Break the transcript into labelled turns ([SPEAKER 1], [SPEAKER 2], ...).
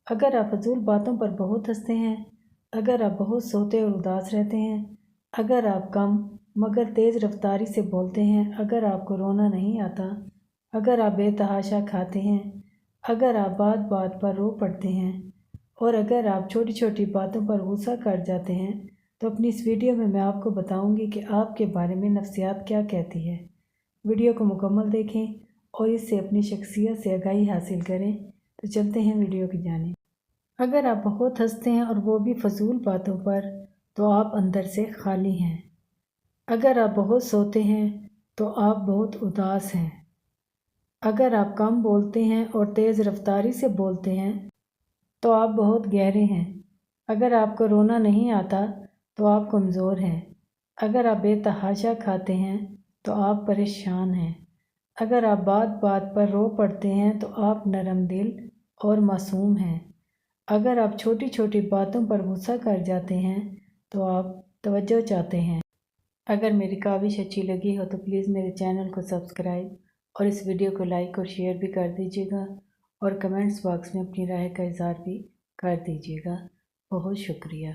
[SPEAKER 1] اگر آپ فضول باتوں پر بہت ہنستے ہیں، اگر آپ بہت سوتے اور اداس رہتے ہیں، اگر آپ کم مگر تیز رفتاری سے بولتے ہیں، اگر آپ کو رونا نہیں آتا، اگر آپ بے تحاشا کھاتے ہیں، اگر آپ بات بات پر رو پڑتے ہیں، اور اگر آپ چھوٹی چھوٹی باتوں پر غصہ کر جاتے ہیں، تو اپنی اس ویڈیو میں آپ کو بتاؤں گی کہ آپ کے بارے میں نفسیات کیا کہتی ہے۔ ویڈیو کو مکمل دیکھیں اور اس سے اپنی شخصیت سے آگاہی حاصل کریں۔ تو چلتے ہیں ویڈیو کی جانب۔ اگر آپ بہت ہنستے ہیں اور وہ بھی فضول باتوں پر، تو آپ اندر سے خالی ہیں۔ اگر آپ بہت سوتے ہیں تو آپ بہت اداس ہیں۔ اگر آپ کم بولتے ہیں اور تیز رفتاری سے بولتے ہیں تو آپ بہت گہرے ہیں۔ اگر آپ کو رونا نہیں آتا تو آپ کمزور ہیں۔ اگر آپ بے تحاشا کھاتے ہیں تو آپ پریشان ہیں۔ اگر آپ بات بات پر رو پڑتے ہیں تو آپ نرم دل اور معصوم ہیں۔ اگر آپ چھوٹی چھوٹی باتوں پر غصہ کر جاتے ہیں تو آپ توجہ چاہتے ہیں۔ اگر میری کاوش اچھی لگی ہو تو پلیز میرے چینل کو سبسکرائب اور اس ویڈیو کو لائک اور شیئر بھی کر دیجیے گا، اور کمنٹس باکس میں اپنی رائے کا اظہار بھی کر دیجیے گا۔ بہت شکریہ۔